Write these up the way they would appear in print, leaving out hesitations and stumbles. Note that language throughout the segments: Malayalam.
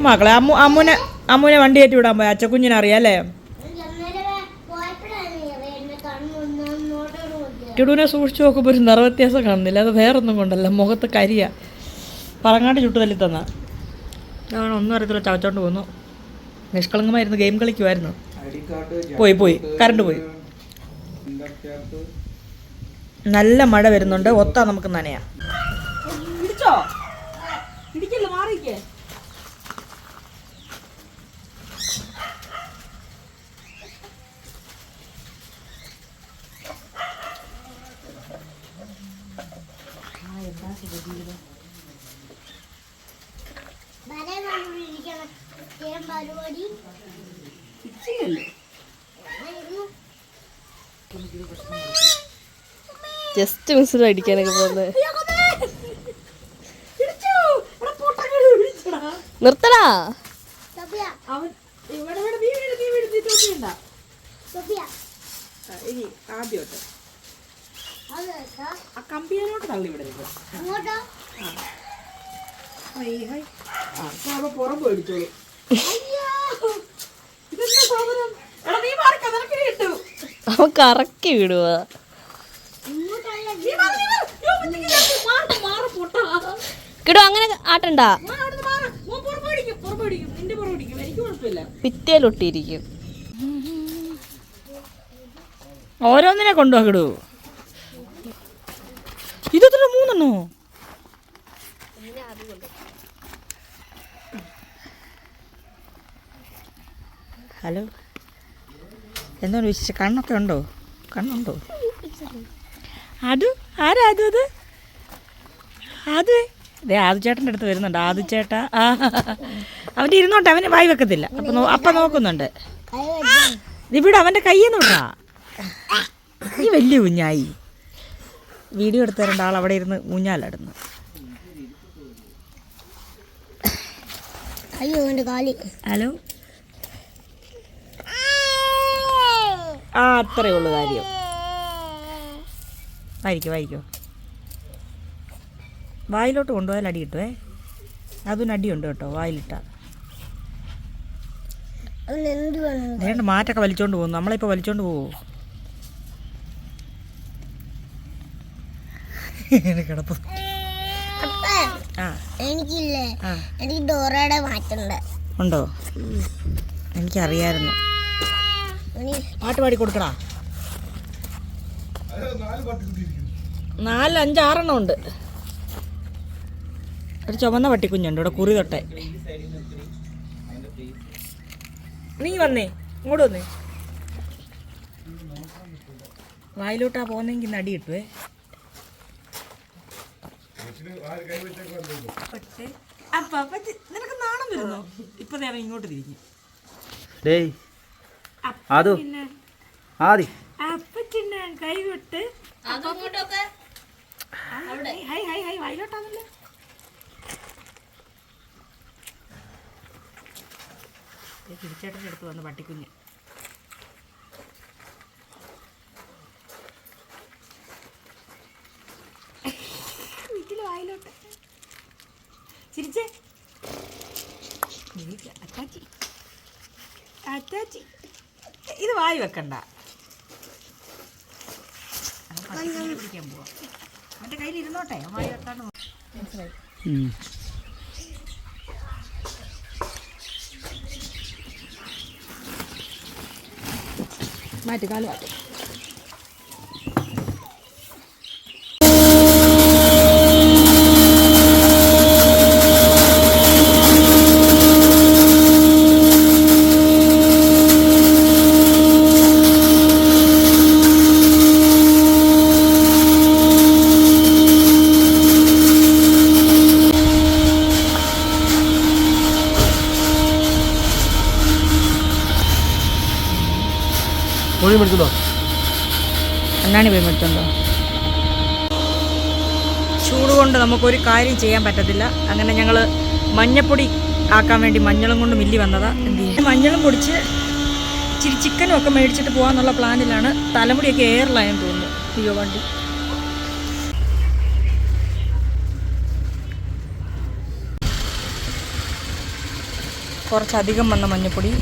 മക്കളെ അമ്മുനെ വണ്ടി കയറ്റി വിടാൻ പോയി. അച്ചക്കുഞ്ഞിനെ അറിയാം അല്ലേ? കിടുവിനെ സൂക്ഷിച്ചു നോക്കുമ്പോൾ ഒരു നിറവ്യത്യാസം കാണുന്നില്ല. അത് വേറൊന്നും കൊണ്ടല്ല, മുഖത്ത് കരിയ പറങ്ങാണ്ട് ചുട്ടു തല്ലി തന്ന. അതാണ് ഒന്നും അറിയത്തില്ല, ചവച്ചോണ്ട് പോന്നു. നിഷ്കളങ്കമായിരുന്നു, ഗെയിം കളിക്കുമായിരുന്നു. പോയി കറണ്ട് പോയി. നല്ല മഴ വരുന്നുണ്ട്, ഒത്താ നമുക്ക് നനയാം. ജസ്റ്റ് മിസ് അടിക്കാനൊക്കെ പോകുന്നത്. നിർത്തടാ. ആദ്യോട്ട് ആ കമ്പിയോട്ട് തള്ളി വിടരുത്. പുറം പോയിടിച്ചോളൂ. അവൻ കറക്കി വിടുക. കിടു അങ്ങനെ ആട്ടണ്ട, ഭിത്തിയിലൊട്ടിയിരിക്കും. ഓരോന്നിനെ കൊണ്ടുപോകാ കിടു. ഇതെത്ര 3 ഹലോ, എന്താണ് വിശേഷം? കണ്ണൊക്കെ ഉണ്ടോ? കണ്ണുണ്ടോ? അത് ആരാ? അത് ആദുചേട്ടൻ്റെ അടുത്ത് വരുന്നുണ്ട്. ആദുചേട്ടാ അവൻ്റെ ഇരുന്നോട്ടെ, അവന് വായി വെക്കത്തില്ല. അപ്പം നോക്കുന്നുണ്ട്. ഇവിടെ അവൻ്റെ കയ്യിൽ നിന്നിട്ടാ. ഈ വലിയ കുഞ്ഞായി വീഡിയോ എടുത്ത് തരേണ്ട ആൾ അവിടെ ഇരുന്ന് ഊഞ്ഞാലാടുന്നു. ഹലോ, അത്രയേ ഉള്ളൂ കാര്യം. വായിക്കോ. വായിലോട്ട് കൊണ്ടുപോയാൽ അടി കിട്ടുവേ. അതും അടിയുണ്ട് കേട്ടോ വായിലിട്ടാ. വേണ്ട, മാറ്റൊക്കെ വലിച്ചോണ്ട് പോകുന്നു. നമ്മളിപ്പോൾ വലിച്ചോണ്ട് പോവോ? കിടപ്പ്. എനിക്കില്ലേ, എനിക്ക് ഡോറയുടെ മാറ്റുണ്ട്. ഉണ്ടോ? എനിക്കറിയായിരുന്നു. പാട്ട് പാടി കൊടുക്കടാ. 4, 5, 6 ഉണ്ട്. ഒരു ചുമന്ന പട്ടിക്കുഞ്ഞുണ്ട് ഇവിടെ, കുറി തൊട്ടെ. നീ വന്നേ, ഇങ്ങോട്ട് വന്നേ. വായിലോട്ടാ പോകുന്നെങ്കിൽ നടി കിട്ടുവേ. നിനക്ക് നാണം വരുന്നോ? ഇപ്പൊ നേരം ഇങ്ങോട്ട് തിരിഞ്ഞു. കൈവിട്ട് വായിലോട്ടാന്നല്ലേ. തിരിച്ചേട്ടൻ്റെ അടുത്ത് വന്ന് പട്ടിക്കുഞ്ഞ്. വീട്ടിൽ വായിലോട്ട് ചിരിച്ചേ. അറ്റാച്ചി ഇത് വായി വെക്കണ്ട. പിടിക്കാൻ പോവാ. അവൻ്റെ കയ്യിൽ ഇരുന്നോട്ടെ, വായി വെക്കാണ്ട്. മനസ്സിലായി? മാറ്റി കാല് മാറ്റി. അണ്ണാണി പോയി മേടിച്ചോണ്ടോ? ചൂട് കൊണ്ട് നമുക്കൊരു കാര്യം ചെയ്യാൻ പറ്റത്തില്ല. അങ്ങനെ ഞങ്ങൾ മഞ്ഞപ്പൊടി ആക്കാൻ വേണ്ടി മഞ്ഞളും കൊണ്ട് മില്ലി വന്നതാ. എന്ത് ചെയ്യും, മഞ്ഞളും പൊടിച്ച് ഇച്ചിരി ചിക്കനും ഒക്കെ മേടിച്ചിട്ട് പോകാന്നുള്ള പ്ലാനിലാണ്. തലമുടിയൊക്കെ എയറിലായെന്ന് തോന്നുന്നു. അയ്യോ വണ്ടി കുറച്ചധികം വന്ന മഞ്ഞപ്പൊടി.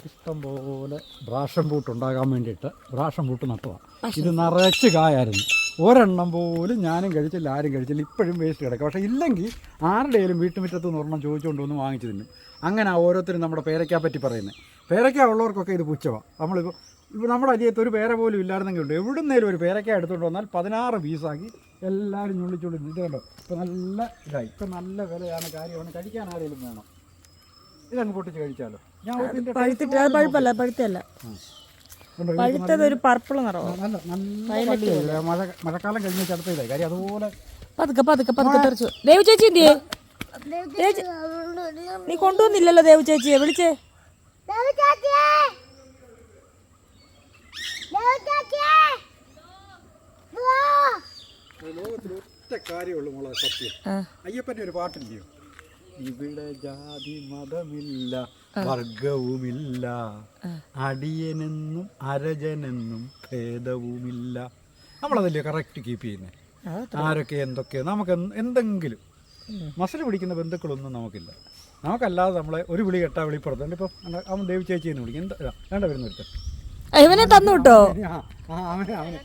ഇഷ്ടംപോലെ ബ്രാഷൻ ബൂട്ട് ഉണ്ടാകാൻ വേണ്ടിയിട്ട് ബ്രാഷൻ ബൂട്ട് നട്ടതാണ്. ഇത് നിറച്ച് കായായിരുന്നു. ഒരെണ്ണം പോലും ഞാനും കഴിച്ചില്ല, ആരും കഴിച്ചില്ല. ഇപ്പോഴും വേസ്റ്റ് കിടക്കുക. പക്ഷേ ഇല്ലെങ്കിൽ ആരുടെയും വീട്ടുമുറ്റത്ത് നിന്ന് ഒരെണ്ണം ചോദിച്ചുകൊണ്ട് വന്ന് വാങ്ങിച്ചു തിന്നും. അങ്ങനെ ഓരോരുത്തരും നമ്മുടെ പേരയ്ക്കാ പറ്റി പറയുന്നത്. പേരയ്ക്ക ഉള്ളവർക്കൊക്കെ ഇത് പുച്ഛമാണ്. ഇപ്പോൾ നമ്മുടെ അരിയത്ത് ഒരു പേര പോലും ഇല്ലായിരുന്നെങ്കിൽ ഉണ്ട്, എവിടുന്നേലും ഒരു പേരയ്ക്ക എടുത്തുകൊണ്ട് വന്നാൽ 16 പീസാക്കി എല്ലാവരും ഞുള്ളിച്ചുള്ളി. ഇത് കണ്ടോ, ഇപ്പോൾ നല്ല ഇതായി, ഇപ്പം നല്ല വിലയാണ്. കാര്യമാണ്, കഴിക്കാൻ ആരെങ്കിലും വേണം. ഇതങ്ങ് പൊട്ടിച്ച് കഴിച്ചാലോ. ഞാൻ പഴുപ്പല്ല, പഴുത്തല്ല, പഴുത്തത് ഒരു പർപ്പിൾ നിറമാണ്. നല്ല മഴക്കാലം കഴിഞ്ഞ അടുത്തതായി കാര്യം. അതുപോലെ പതുക്കെ പതുക്കെ പതുക്കെ തെറിച്ചു. ദേവു ചേച്ചി എന്തിയേ? നീ കൊണ്ടുവന്നില്ലല്ലോ ദേവു ചേച്ചിയെ. വിളിച്ചേ. ലോകത്തിൽ ഒറ്റ കാര്യമുള്ളൂ മോളെ, സത്യം. അയ്യപ്പൻ്റെ ഒരു പാട്ടില്ലയോ, ഇവിടെ ജാതി മതമില്ല വർഗവുമില്ല, അടിയനെന്നും അരജനെന്നും ഭേദവുമില്ല. നമ്മളതല്ലേ കറക്റ്റ് കീപ്പ് ചെയ്യുന്നത്. ആരൊക്കെ എന്തൊക്കെ നമുക്ക് എന്തെങ്കിലും മസിൽ പിടിക്കുന്ന ബന്ധുക്കളൊന്നും നമുക്കില്ല. നമുക്കല്ലാതെ നമ്മളെ ഒരു വിളി കേട്ടാ വിളിപ്പുറത്തുണ്ട്. ഇപ്പം അവൻ ദേവി ചേച്ചി എന്ന് വിളിക്കും. എന്താ വേണ്ട വരുന്നൊരുത്തൻ ഇവനെ തന്നു കേട്ടോ. അവനെ അവനെ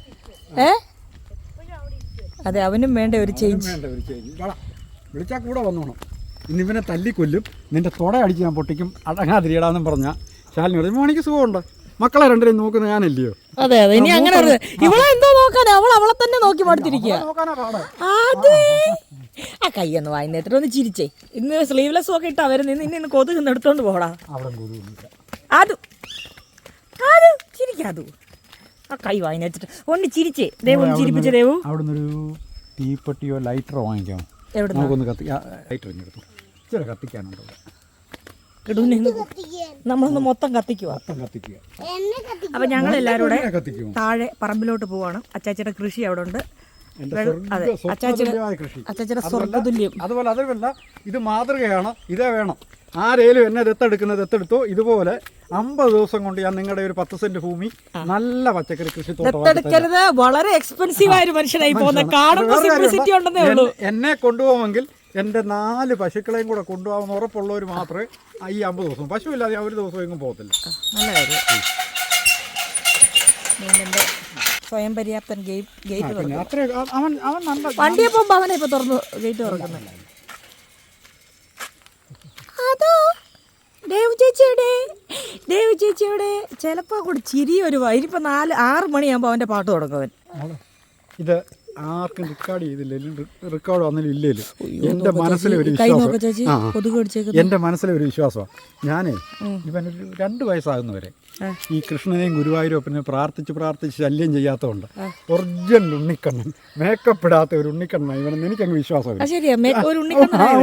അതെ, അവനും വേണ്ട ഒരു ചേഞ്ച്. വേണ്ട ഒരു ചേഞ്ച്. വിളിച്ചാൽ കൂടെ വന്നോണം. ഇന്നിവനെ തല്ലിക്കൊല്ലും, നിന്റെ തുട അടിച്ച് ഞാൻ പൊട്ടിക്കും, അടങ്ങാതിരിയടാന്നും പറഞ്ഞാൽ ശാലിനി പറയും മോണിക്ക് സുഖമുണ്ട്. മക്കളെ രണ്ടിനെയും നോക്കുന്ന ഞാനല്ലയോ. അതെ അതെ, ഇനി അങ്ങനെ ഇവളെ എന്തോ നോക്കാനാ, അവളെ തന്നെ നോക്കി മടുത്തിരിക്കുക. ആ കയ്യൊന്ന് വായിന്നേത്തിട്ട് ഒന്ന് ചിരിച്ചേ. ഇന്ന് സ്ലീവ്ലെസ്സും ഒക്കെ ഇട്ടാ വരുന്ന ഇന്ന് കൊതുക് എടുത്തോണ്ട് പോടാ. അത് അത് ചിരിക്കാതു. ആ കൈ വായിന്നേച്ചിട്ട് ഒന്ന് ചിരിച്ചേ. ദേവു ഒന്ന് ചിരിപ്പിച്ചേ. ദേവു അവിടുന്ന് ഒരു തീപ്പെട്ടിയോ ലൈറ്ററോ വാങ്ങിക്കാം. നമുക്കൊന്ന് ലൈറ്റർ എടുത്തു ഇച്ചിരി കത്തിക്കാനുണ്ടോ. നമ്മളൊന്ന് മൊത്തം കത്തിക്കുക. അപ്പൊ ഞങ്ങൾ എല്ലാവരും കൂടെ താഴെ പറമ്പിലോട്ട് പോവാണ്. അച്ചാച്ചിയുടെ കൃഷി അവിടെ ഉണ്ട്. അച്ചാച്ചിയുടെ സ്വർഗ്ഗതുല്യം. അതുപോലെ അതുമല്ല, ഇത് മാതൃകയാണ്. ഇതേ വേണം. ആരേലും എന്നെ ദത്തെടുത്തോ. ഇതുപോലെ 50 ദിവസം കൊണ്ട് ഞാൻ നിങ്ങളുടെ ഒരു 10 സെന്റ് ഭൂമി നല്ല പച്ചക്കറി കൃഷിത്തോട്ടം. വളരെ എക്സ്പെൻസീവ് ആയ ഒരു മനുഷ്യനായി പോകുന്ന എന്നെ കൊണ്ടുപോകുമെങ്കിൽ എൻ്റെ 4 പശുക്കളെയും കൂടെ കൊണ്ടുപോകാമെന്ന് ഉറപ്പുള്ളവർ മാത്രമേ ഈ 50 ദിവസം. പശു ഇല്ലാതെ ഒരു ദിവസം എങ്ങും പോകത്തില്ല. നല്ല കാര്യം. സ്വയം പര്യാപ്തൻ ഗേറ്റ് വണ്ടിയെ പോകുമ്പോ അവനെ ഇപ്പൊ തുറന്നു ഗേറ്റ് തുറക്കുന്നത്. അതോ ദേവു ചേച്ചിയുടെ ചിലപ്പോ കൂടി ചിരി ഒരു ഇനിയിപ്പോ 4-6 മണിയാകുമ്പോ അവന്റെ പാട്ട് തുടങ്ങുവൻ. ഇത് ആർക്കും റെക്കോർഡ് ചെയ്തില്ലേലും റെക്കോർഡ് വന്നാലും ഇല്ലേലും എൻ്റെ മനസ്സിലൊരു വിശ്വാസം, എൻ്റെ മനസ്സിലൊരു വിശ്വാസമാണ്. ഞാനേ ഇവനൊരു 2 വയസ്സാകുന്നവരെ ഈ കൃഷ്ണനെയും ഗുരുവായൂരപ്പനെ പ്രാർത്ഥിച്ച് ശല്യം ചെയ്യാത്തതുകൊണ്ട് ഒറിജിനൽ ഉണ്ണിക്കണ്ണൻ, മേക്കപ്പ് ഇടാത്ത ഒരു ഉണ്ണിക്കണ്ണൻ ഇവനെന്ന് എനിക്കങ്ങ് വിശ്വാസമില്ല.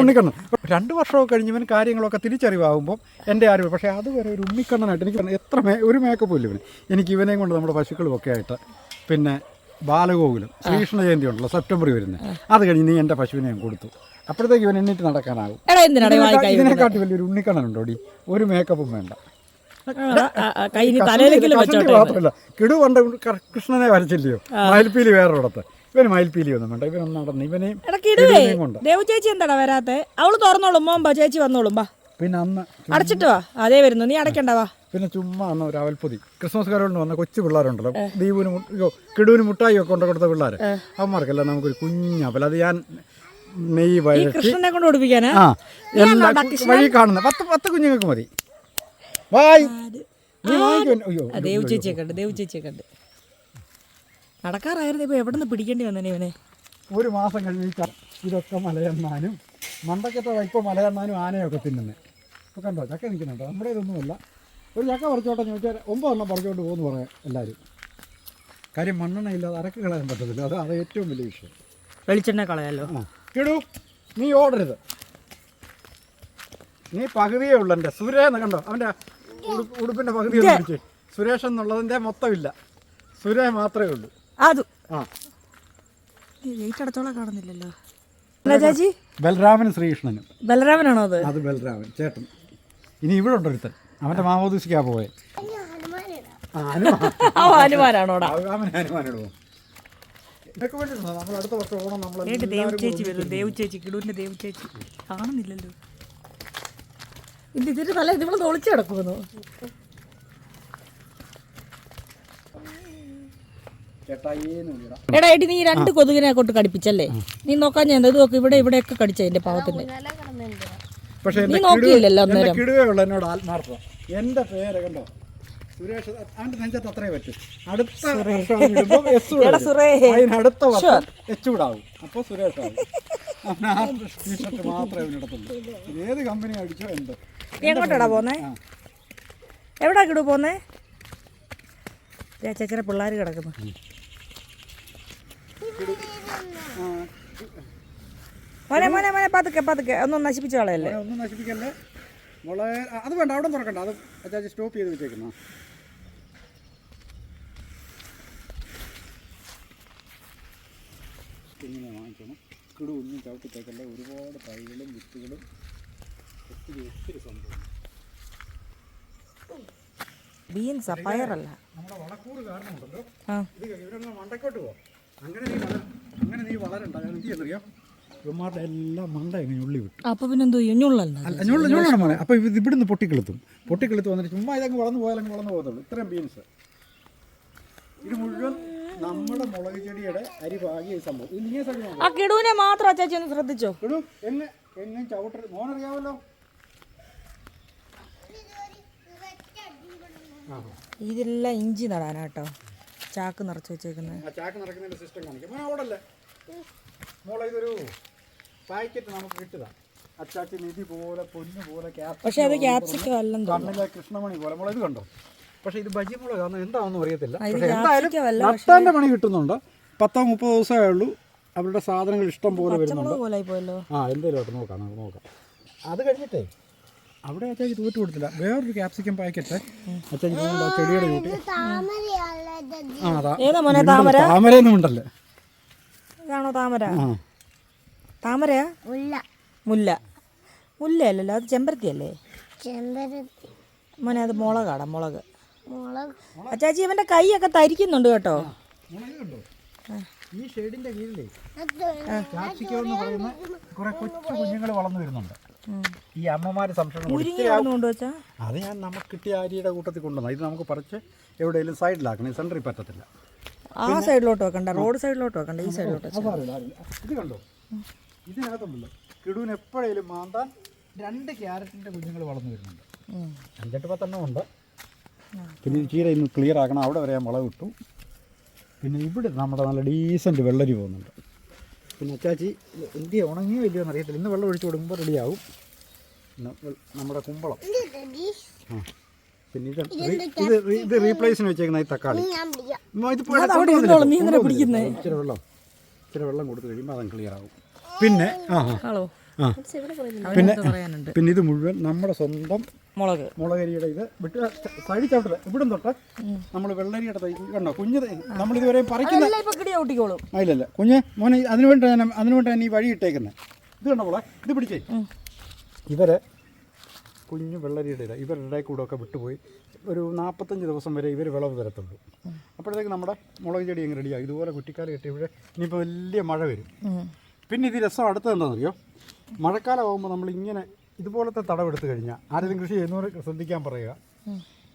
ഉണ്ണിക്കണ്ണൻ 2 വർഷമൊക്കെ കഴിഞ്ഞ് ഇവൻ കാര്യങ്ങളൊക്കെ തിരിച്ചറിവാകുമ്പോൾ എൻ്റെ ആരും. പക്ഷേ അതുവരെ ഒരു ഉണ്ണിക്കണ്ണനായിട്ട് എനിക്ക് ഒരു മേക്കപ്പും ഇല്ല ഇവന്. എനിക്ക് ഇവനെയും കൊണ്ട് നമ്മുടെ പശുക്കളും ഒക്കെ ആയിട്ട് പിന്നെ ബാലഗോകുലം ശ്രീകൃഷ്ണ ജയന്തി ഉണ്ടല്ലോ സെപ്റ്റംബർ വരുന്നത്, അത് കഴിഞ്ഞ് നീ എൻ്റെ പശുവിനെ ഞാൻ കൊടുത്തു. അപ്പോഴത്തേക്ക് ഇവൻ എണ്ണീറ്റ് നടക്കാനാകും. ഇതിനെക്കാട്ടി വലിയൊരു ഉണ്ണിക്കണ്ണനുണ്ടോടി. ഒരു മേക്കപ്പും വേണ്ട. മാത്രമല്ല, കിടു പണ്ട് കൃഷ്ണനെ വരച്ചില്ലയോ മയിൽപ്പീലി വേറൊരിടത്ത്. ഇവന് മയിൽപ്പീലി ഒന്നും വേണ്ട. ഇവനൊന്നും നടന്നു. ഇവനെയും കൊണ്ട് ദേവു ചേച്ചി എന്താടാ വരാത്തെ? അവള് തുറന്നോളും. മോമ്പാ ചേച്ചി വന്നോളും. പിന്നെ അന്ന് അടച്ചിട്ട് വാ, അതേ വരുന്നു, നീ അടയ്ക്കണ്ടവാ. പിന്നെ ചുമ്മാ അന്ന് ഒരു അവൽപ്പൊതി ക്രിസ്മസ് കാരോണ്ട് വന്ന കൊച്ചു പിള്ളേരുണ്ടല്ലോ, ദീപുവിന് കിടുവിന് മുട്ടായി ഒക്കെ കൊണ്ട് കൊടുത്ത പിള്ളേർ, അവന്മാർക്കെല്ലാം നമുക്കൊരു കുഞ്ഞപ്പൽ അത് ഞാൻ നെയ്യ് വഴറ്റി കൃഷ്ണനെ കൊണ്ട് ഓടിപ്പിക്കാനാ? ആ എല്ലാ വഴി കാണുന്ന 10 കുഞ്ഞുങ്ങൾക്ക് മതി. വായി നീ വാങ്ങിക്കും. അയ്യോ ദേവ് ചേച്ചിയെ കണ്ട് നടക്കാറായിരുന്നു. ഇപ്പൊ എവിടെ നിന്ന് പിടിക്കേണ്ടി വന്നെ ഇവനെ? ഒരു മാസം കഴിഞ്ഞ് ഇതൊക്കെ മലയണ്ണാനും മണ്ടക്കത്തെ ഇപ്പോൾ മലയണ്ണാനും ആനയൊക്കെ തിന്നുന്നത്. ഇപ്പോൾ കണ്ടോ ചക്ക നിൽക്കുന്നുണ്ടോ? നമ്മുടെ ഇതൊന്നുമല്ല. ഒരു ചക്ക പറിച്ചോട്ടെ ചോദിച്ചാൽ 9 എണ്ണം പറിച്ചോണ്ട് പോകുമെന്ന് പറയാം എല്ലാവരും. കാര്യം മണ്ണെണ്ണ ഇല്ലാതെ അരക്ക് കളയാൻ പറ്റത്തില്ല. അത് ഏറ്റവും വലിയ വിഷയം. വെളിച്ചെണ്ണ കളയാലോ. ആ കിടു നീ ഓടരുത്, നീ പകുതിയേ ഉള്ളു. എൻ്റെ സുരേന്ന് കണ്ടോ, അവൻ്റെ ഉടുപ്പിൻ്റെ പകുതി ഒന്ന് പിടിച്ച്. സുരേഷ് എന്നുള്ളതിൻ്റെ മൊത്തമില്ല, സുരേ മാത്രമേ ഉള്ളൂ. അത് ആ വെയിറ്റ് അടച്ചോളം കാണുന്നില്ലല്ലോ. ചേച്ചി ബലരാമനും ശ്രീകൃഷ്ണനും. ബലരാമനാണോ അത്? അത് ബലരാമൻ ചേട്ടൻ. ഇനി ഇവിടെ ഉണ്ടൊരുത്തൻ, അവൻ്റെ മാമോദീസിക്കാ പോയെ. ഹനുമാനാണോടാ? ഹനുമാനിടുമോ? ഇതൊക്കെ വേണ്ടിയിരുന്നോ നമ്മൾ അടുത്ത വർഷം ഓണം നമ്മൾ ദേവ് ചേച്ചി വരും. ദേവ് ചേച്ചി, കിടൂരിന്റെ ദേവ് ചേച്ചി കാണുന്നില്ലല്ലോ. ഇതിന്റെ തല ഇതിവിടെ ഒളിച്ചു കിടക്കുന്നു. എടാ എടി, നീ 2 കൊതുകിനെ കൊണ്ട് കടിപ്പിച്ചല്ലേ? നീ നോക്കാൻ ഞാൻ ഇത് നോക്ക്, ഇവിടെയൊക്കെ കടിച്ച എന്റെ പാവത്തിന്റെ. പക്ഷേ നീ നോക്കിയില്ലല്ലോ അന്നേരം. കിടുവേ ഉള്ള എന്നോട് ആത്മാർത്ഥം. എൻ്റെ പേര് കണ്ടോ സുരേഷ്, അവൻ്റെ നെഞ്ചത്ത് അത്രേ പറ്റും. അടുത്ത അതിനടുത്ത വർഷം എച്ചൂടാവും. അപ്പോൾ സുരേഷ് ആവും. അവൻ ആ ടീഷർട്ട് മാത്രമേ അവനിടത്തുള്ളൂ. ഏത് കമ്പനി അടിച്ചോ എന്ത്. എങ്ങോട്ടാടാ പോന്നേ? എവിടാ കിടു പോന്നേ? ചേച്ചര പിള്ളേർ കിടക്കുന്നു. മോനെ മോനെ മോനെ പതുക്കെ ഒന്നും നശിപ്പിച്ചു കളയല്ലേ. ഒന്നും നശിപ്പിക്കല്ലേ മോളെ. അത് വേണ്ട, അവിടെ തുറക്കണ്ട. അത് അച്ചാച്ചി സ്റ്റോപ്പ് ചെയ്ത് വെച്ചേക്കുന്ന. ഇങ്ങനെ വാങ്ങിക്കണം. കിടു ഒന്നും ചവിട്ടിത്തേക്കല്ല. ഒരുപാട് തൈകളും വിത്തുകളും ഒത്തിരി സംഭവം. ബീൻസാ, പയറല്ല. നമ്മുടെ വളക്കൂറ് കാരണമുണ്ടല്ലോ, ആ ഇത് ഇവരൊന്ന് മണ്ടക്കോട്ട് പോവാം. അങ്ങനെ നീ വളരണ്ട. ഞാൻ എന്ത് ചെയ്യുന്നറിയാം, ഇവന്മാരുടെ എല്ലാം മണ്ട എങ്ങനെ ഉള്ളി വിട്ടു. അപ്പൊ പിന്നെ എന്തോ ഞുള്ളാണ് മോനെ. അപ്പോൾ ഇവിടുന്ന് പൊട്ടിക്കെളുത്തും വന്നിട്ട് ചുമ്മാ ഇതങ്ങ് വളർന്നു പോയാലങ്ങ് വളർന്നു പോകത്തുള്ളൂ. ഇത്രയും ബീൻസ് ഇത് മുഴുവൻ നമ്മുടെ മുളക് ചെടിയുടെ അരി പാകിയ ഈ സംഭവം. ഇങ്ങനെ സൈഡ് ആ കിടുവിനെ മാത്രം ചേച്ചി ഒന്ന് ശ്രദ്ധിച്ചോ. കിടു എങ്ങനെ ചവിട്ട മോനറിയാമല്ലോ. ഇതെല്ലാം ഇഞ്ചി നടാനാട്ടോ ചാക്ക് നിറച്ച് വെച്ചേക്കുന്നത്. ആ ചാക്ക് നിറയ്ക്കുന്നതിൻ്റെ സിസ്റ്റം കാണിക്കാം. മോനെ ഓടല്ലേ മോളെ. ഇതൊരു പാക്കറ്റ് നമുക്ക് കിട്ടുക. അച്ചാച്ചി നിധി പോലെ പൊന്നു പോലെ പക്ഷേ അത് ക്യാപ്സിക്കം അല്ലെന്ന് തോന്നുന്നു. കണ്ണിലെ കൃഷ്ണമണി പോലെ മോളെ ഇത് കണ്ടോ. പക്ഷേ ഇത് ബജി മുളകാന്ന് എന്താണെന്ന് അറിയത്തില്ല. ഇത് പക്ഷേ എന്തായാലും ക്യാപ്സിക്കം അല്ല, നട്ടാൻ്റെ പണി കിട്ടുന്നുണ്ട്. 10-30 ദിവസമേ ഉള്ളൂ. അവരുടെ സാധനങ്ങൾ ഇഷ്ടം പോലെ വരുന്നുണ്ട്. പോലെ പോയല്ലോ. ആ എന്തേലും നോക്കാം. അത് കഴിഞ്ഞിട്ടേ അവിടെ അച്ചാച്ചി തൂറ്റ് കൊടുത്തില്ല. വേറൊരു ക്യാപ്സിക്കം പാക്കറ്റ് അച്ചാച്ചി ചെടിയുടെ കൂട്ടി. ഏതാ മോനെ താമര? താമരയൊന്നും ഉണ്ടല്ലേ. ഇതാണോ താമര? താമരയാ? മുല്ല അല്ലല്ലോ, അത് ചെമ്പരത്തി അല്ലേ മോനെ? അത് മുളകാടാ, മുളക്. അച്ചാച്ചി ഇവന്റെ കൈയൊക്കെ തരിക്കുന്നുണ്ട് കേട്ടോ. ഈ ഷെയ്ഡിന്റെ കീഴിലേ ക്യാപ്സിക്കം എന്ന് പറയുന്ന കുറെ കൊച്ചു കുഞ്ഞുങ്ങൾ വളർന്നു വരുന്നുണ്ട്. ഈ അമ്മമാര് സംശയം അത് ഞാൻ നമുക്ക് കിട്ടിയ അരിയുടെ കൂട്ടത്തിൽ കൊണ്ടുവന്ന. ഇത് നമുക്ക് പറിച്ച് എവിടെയെങ്കിലും സൈഡിലാക്കണം. സെന്ററിൽ പറ്റത്തില്ല. ആ സൈഡിലോട്ട് വെക്കണ്ട, റോഡ് സൈഡിലോട്ട് വെക്കണ്ട, ഈ സൈഡിലോട്ട്. ഇത് കണ്ടോ, ഇതിനകത്തുണ്ടല്ലോ കിടുവിന് എപ്പോഴേലും മാന്താൻ 2 ക്യാരറ്റിന്റെ കുഞ്ഞുങ്ങൾ വളർന്നു വരുന്നുണ്ട്. 5-10 എണ്ണം ഉണ്ട്. പിന്നെ ഈ ചീര ഇന്ന് ക്ലിയർ ആക്കണം. അവിടെ വരെ ഞാൻ മുളക് ഇട്ടു. പിന്നെ ഇവിടെ നമ്മുടെ നല്ല ഡീസൻറ്റ് വെള്ളരി പോകുന്നുണ്ട്. പിന്നെ അച്ചാച്ചി എന്തിയാ ഉണങ്ങിയോ ഇല്ലയോ എന്നറിയത്തില്ല. ഇന്ന് വെള്ളം ഒഴിച്ച് കൊടുക്കുമ്പോൾ റെഡിയാവും. നമ്മുടെ കുമ്പളം. ആ പിന്നെ ഇത് റീപ്ലേസിന് വെച്ചേക്കുന്ന ഈ തക്കാളി. ഇച്ചിരി വെള്ളം കൊടുത്തു കഴിയുമ്പോൾ അതങ്ങ് ക്ലിയർ ആവും. പിന്നെ പിന്നെ ഇത് മുഴുവൻ നമ്മുടെ സ്വന്തം മുളകരിയുടെ. ഇത് വിട്ട് സൈഡിൽ ചവിട്ടില്ല. ഇവിടെ തൊട്ട് നമ്മൾ വെള്ളരിയുടെ തൈ കണ്ടോ കുഞ്ഞ്. നമ്മളിതുവരെ പറിക്കുന്ന ഇല്ലല്ല കുഞ്ഞ് മോനെ. അതിനുവേണ്ടി ഈ വഴി ഇട്ടേക്കുന്നത്. ഇത് കണ്ടോ മോളെ, ഇത് പിടിച്ചേ. ഇവരെ കുഞ്ഞു വെള്ളരിയുടെ ഇവരുടെ ഇടയിൽ കൂടെ ഒക്കെ വിട്ടുപോയി ഒരു 45 ദിവസം വരെ ഇവർ വിളവ് തരത്തുള്ളൂ. അപ്പോഴത്തേക്ക് നമ്മുടെ മുളക് ചെടി അങ്ങ് റെഡിയാകും. ഇതുപോലെ കുറ്റിക്കാലം കെട്ടി ഇവിടെ ഇനിയിപ്പോൾ വലിയ മഴ വരും. പിന്നെ ഇത് രസം അടുത്തത് എന്താണെന്നറിയോ, മഴക്കാലം ആകുമ്പോൾ നമ്മളിങ്ങനെ ഇതുപോലത്തെ തടം എടുത്തു കഴിഞ്ഞാൽ ആരെങ്കിലും കൃഷി ചെയ്യുന്നവർ ശ്രദ്ധിക്കാൻ പറയുക.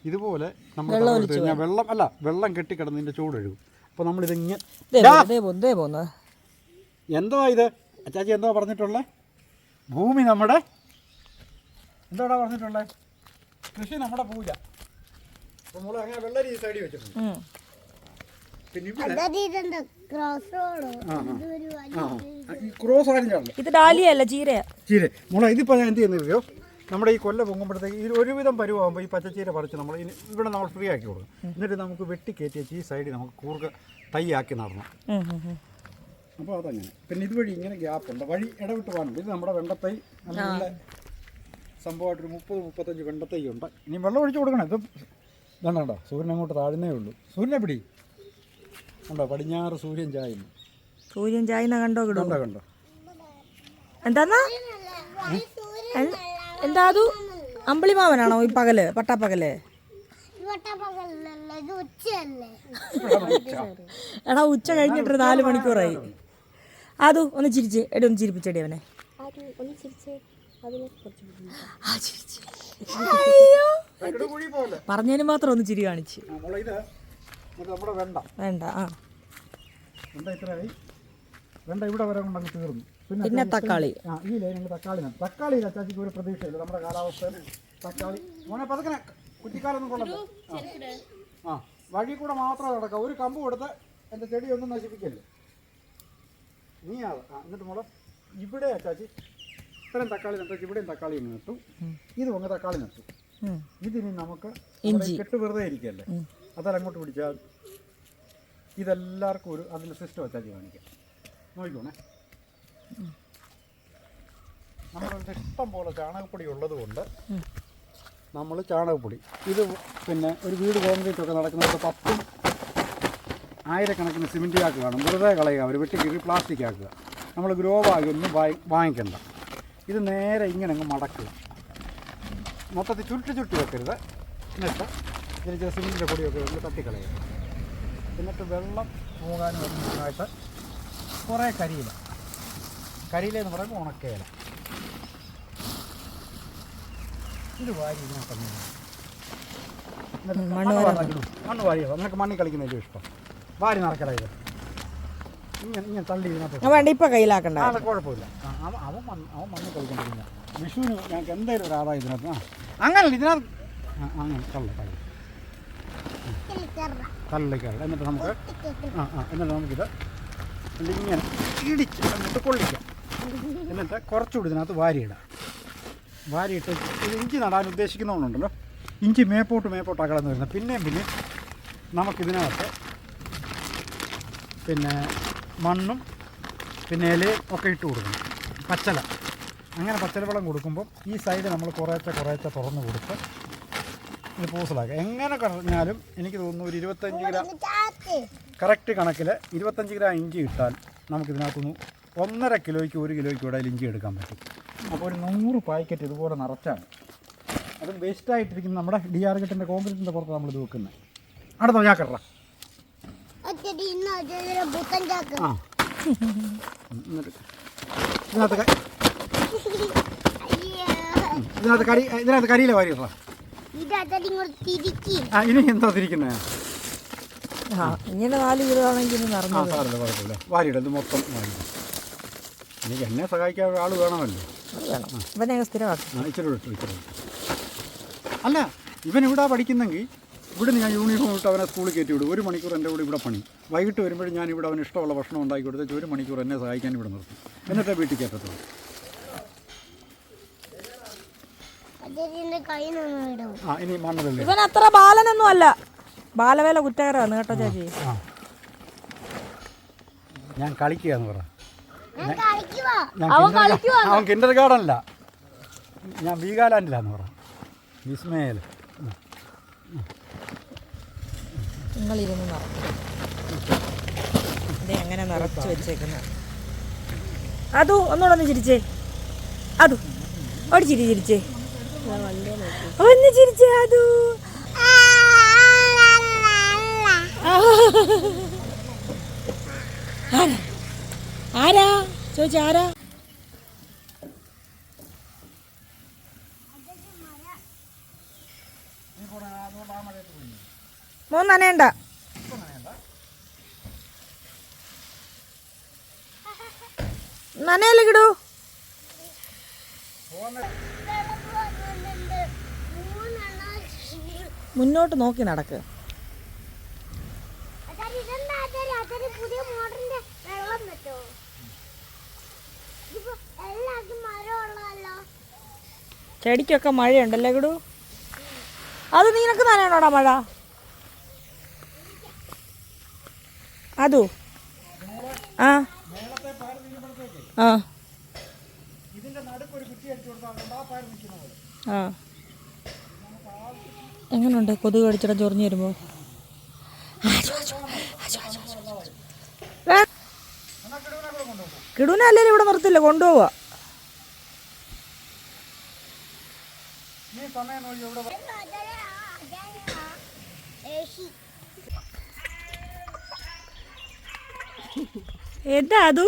ഇതുപോലെ നമ്മൾ തടം എടുത്തു കഴിഞ്ഞാൽ വെള്ളം കെട്ടിക്കിടന്നതിൻ്റെ ചൂട് ഒഴുകും. അപ്പോൾ നമ്മളിതിങ്ങനെ എന്തോ ഇത് അച്ചാച്ചി എന്തോ പറഞ്ഞിട്ടുള്ളത്, ഭൂമി നമ്മുടെ എന്തോടാ പറഞ്ഞിട്ടുള്ളത്, കൃഷി നമ്മുടെ പൂജ. അപ്പോൾ നമ്മൾ അങ്ങനെ വെള്ളരി ഈ സൈഡിൽ വെച്ചിട്ടുണ്ട്. പിന്നെ ഇവിടെ ക്രോസ് ആയിരുന്നു ഇത് ഡാലിയല്ല ചീര. മോളെ ഇതിപ്പോൾ ഞാൻ എന്ത് ചെയ്യുന്നറിയോ, നമ്മുടെ ഈ കൊല്ല പൊങ്ങുമ്പോഴത്തേക്ക് ഈ ഒരുവിധം പരുവാകുമ്പോൾ ഈ പച്ചച്ചീര പറിച്ച് നമ്മൾ ഇവിടെ നമ്മൾ ഫ്രീ ആക്കി കൊടുക്കും. എന്നിട്ട് നമുക്ക് വെട്ടി കയറ്റി വെച്ച് ഈ സൈഡിൽ നമുക്ക് കൂർക്ക തൈയാക്കി നടണം. അപ്പോൾ അതങ്ങനെ. പിന്നെ ഇതുവഴി ഇങ്ങനെ ഗ്യാപ്പുണ്ട്, വഴി ഇടവിട്ട് പോകാനുണ്ട്. ഇത് നമ്മുടെ വെണ്ടത്തൈ നല്ല സംഭവമായിട്ടൊരു 30-35 വെണ്ടത്തൈ ഉണ്ട്. ഇനി വെള്ളം ഒഴിച്ച് കൊടുക്കണം. ഇത് ഇതാണ്ടോ സൂര്യൻ അങ്ങോട്ട് താഴ്ന്നേ ഉള്ളൂ. സൂര്യനെ പിടി കണ്ടോ, പടിഞ്ഞാറ് സൂര്യൻ ചായുന്നു. സൂര്യൻ ചായന കണ്ടോ കണ്ടോ കണ്ടോ എന്താന്നാ എന്താ അത് അമ്പിളിമാവനാണോ ഈ പകല് പട്ടാപ്പകല്? എടാ ഉച്ച കഴിഞ്ഞിട്ട് 4 മണിക്കൂറായി. അത് ഒന്ന് ചിരിച്ച് എടി, ഒന്ന് ചിരിപ്പിച്ചെടി അവനെ. പറഞ്ഞതിന് മാത്രം ഒന്ന് ചിരി കാണിച്ച്. വേണ്ട. വെണ്ട ഇവിടെ വരെ കൊണ്ടങ്ങ് തീർന്നു. പിന്നെ തക്കാളി. ഈ ലൈനിൽ തക്കാളി അച്ചാച്ചിക്ക് ഒരു പ്രതീക്ഷയില്ല. നമ്മുടെ കാലാവസ്ഥയിൽ തക്കാളി മോനെ പതുക്കനെ കുറ്റിക്കാലൊന്നും കൊള്ളല്ലോ. വഴി കൂടെ മാത്രം നടക്കാം. ഒരു കമ്പ് കൊടുത്ത് എൻ്റെ ചെടിയൊന്നും നശിപ്പിക്കല്ലേ നീ. എന്നിട്ട് മോളെ ഇവിടെ അച്ചാച്ചി ഇത്രയും തക്കാളി നട്ടു, ഇവിടെയും തക്കാളി നട്ടു, ഇത് ഒന്ന് തക്കാളി നട്ടു. ഇതിനി നമുക്ക് കെട്ട് വെറുതെ ഇരിക്കല്ലേ, അതെല്ലാം അങ്ങോട്ട് പിടിച്ചാൽ ഇതെല്ലാവർക്കും ഒരു അതിൻ്റെ സിസ്റ്റം അച്ചാച്ചി കാണിക്കാം. നോക്കിക്കോണേ, നമ്മളുടെ ഇഷ്ടം പോലെ ചാണകപ്പൊടി ഉള്ളത് കൊണ്ട് നമ്മൾ ചാണകപ്പൊടി ഇത് പിന്നെ ഒരു വീട് കോൺക്രീറ്റ് ഒക്കെ നടക്കുന്നത് 10,000 സിമെൻറ്റ് ചാക്ക് കാണും, വെറുതെ കളയുക, അവർ വെട്ടി കീറി പ്ലാസ്റ്റിക് ആക്കുക. നമ്മൾ ഗ്രോ ബാഗൊന്നും വാങ്ങിക്കണ്ട. ഇത് നേരെ ഇങ്ങനെ അങ്ങ് മടക്കുക, മൊത്തത്തിൽ ചുരുട്ടി വെക്കരുത്. എന്നിട്ട് ഇതിന് ചില സിമെൻറ്റിൻ്റെ പൊടിയൊക്കെ ഒന്ന് തട്ടിക്കളയുക. എന്നിട്ട് വെള്ളം പോകാനും വരുന്നതിനായിട്ട് കുറേ കരിയില എന്ന് പറയുമ്പോൾ ഉണക്കയില ഇത് വാരി ഇതിനകത്ത് മണ്ണ് വാരിയത്. നിനക്ക് മണ്ണിൽ കളിക്കുന്നതിൻ്റെ ഇഷ്ടം, വാരി നടക്കല. ഇത് ഇങ്ങനെ തള്ളി ഇതിനകത്ത് വേണ്ട, ഇപ്പം കയ്യിലാക്കണ്ട, അത് കുഴപ്പമില്ല. അവൻ മണ്ണ് കളിക്കൊണ്ടിരിക്കുന്ന വിഷുവിന് ഞങ്ങൾക്ക് എന്തായാലും ഒരു ആദായം ഇതിനകത്ത്. അങ്ങനല്ല ഇതിനകത്ത് അങ്ങനെ തള്ളിക്കറ. എന്നിട്ട് നമുക്കിത് ഇങ്ങനെ ഇടിച്ച് എന്നിട്ട് കൊള്ളിക്കാം. എന്നിട്ട് കുറച്ചുകൂടി ഇതിനകത്ത് വാരിയിടാം. വാരിയിട്ട് ഇത് ഇഞ്ചി നടാൻ ഉദ്ദേശിക്കുന്നതുകൊണ്ടുണ്ടല്ലോ, ഇഞ്ചി മേപ്പോട്ട് അകലെന്ന് വരുന്നത്. പിന്നെ നമുക്കിതിനകത്ത് പിന്നെ മണ്ണും പിന്നെ ഇലയും ഒക്കെ ഇട്ട് കൊടുക്കണം, പച്ചല. അങ്ങനെ പച്ചല വെള്ളം കൊടുക്കുമ്പം ഈ സൈഡ് നമ്മൾ കുറേശ്ശെ തുറന്ന് കൊടുത്ത് ഇത് പൂസലാക്കുക. എങ്ങനെ പറഞ്ഞാലും എനിക്ക് തോന്നുന്നു ഒരു 25 ഗ്രാം കറക്റ്റ് കണക്കിൽ 25 ഗ്രാം ഇഞ്ചി ഇട്ടാൽ നമുക്കിതിനകത്തുനിന്ന് 1.5 കിലോയ്ക്ക് 1 കിലോയ്ക്ക് ഇടയിൽ ഇഞ്ചി എടുക്കാൻ പറ്റും. അപ്പോൾ ഒരു 100 പാക്കറ്റ് ഇതുപോലെ നിറച്ചാണ്. അത് വേസ്റ്റായിട്ടിരിക്കുന്ന നമ്മുടെ DR കെട്ടിൻ്റെ കോൺക്രീറ്റിൻ്റെ പുറത്ത് നമ്മളിത് വെക്കുന്നത്. അടുത്തോ ചാക്കറ ഇതിനകത്ത് കരിയില വാരിയിട്ടാ. ഇനി എന്താ തിരിക്കുന്നത്? ഇങ്ങനെ 4 കിലോ ആണെങ്കിൽ കുഴപ്പമില്ല, വാരിയിടത് മൊത്തം വാരി. എനിക്ക് എന്നെ സഹായിക്കാൻ ഒരാൾ വേണമല്ലോ. ഇച്ചിരി അല്ല, ഇവൻ ഇവിടെ പഠിക്കുന്നെങ്കിൽ ഇവിടെ ഞാൻ യൂണിഫോം ഇട്ട് അവനെ സ്കൂളിൽ കയറ്റി വിടും. 1 മണിക്കൂർ എൻ്റെ കൂടെ ഇവിടെ പണി. വൈകിട്ട് വരുമ്പോഴും ഞാൻ ഇവിടെ അവന് ഇഷ്ടമുള്ള ഭക്ഷണം ഉണ്ടാക്കി കൊടുത്ത് 1 മണിക്കൂർ എന്നെ സഹായിക്കാൻ ഇവിടെ നിർത്തും. എന്നിട്ടേ വീട്ടിൽ കയറ്റത്തുള്ളൂ. ഇനി മണ്ണല്ലേ, ഇവൻ അത്ര ബാലനൊന്നും അല്ല, ബാലവേല കുറ്റകരമാണ് കേട്ടോ ചേച്ചി. ഞാൻ കളിക്കുക എന്ന് പറ. അവൻ കിൻഡർ ഗാർഡനല്ല, ഞാൻ വീഗാലാൻഡിലാന്ന് പറ. വിസ്മയിൽ നിങ്ങളിരുന്ന് എങ്ങനെ നിറച്ച് വെച്ചേക്കുന്ന അതു ഒന്നുകൂടെ ഒന്ന് ചിരിച്ചേ. അതു ഒരു ചിരിച്ചേ, ഒന്ന് ചിരിച്ചേ. അതു ആരാ ചോദിച്ചാ? ആരാ? മോൻ നനയണ്ട. നനയല്ലേ കിടൂ. മുന്നോട്ട് നോക്കി നടക്ക്. ചെടിക്കൊക്കെ മഴയുണ്ടല്ലേ കിടൂ. അത് നിനക്ക് നനയണോടാ മഴ? അതോ ആ ആ ആ എങ്ങനുണ്ട് കൊതുക് കടിച്ചിട ചൊറിഞ്ഞു വരുമ്പോൾ? കിടൂനെ അല്ലേലും ഇവിടെ നിർത്തില്ല, കൊണ്ടുപോവാ. എന്താ അതു?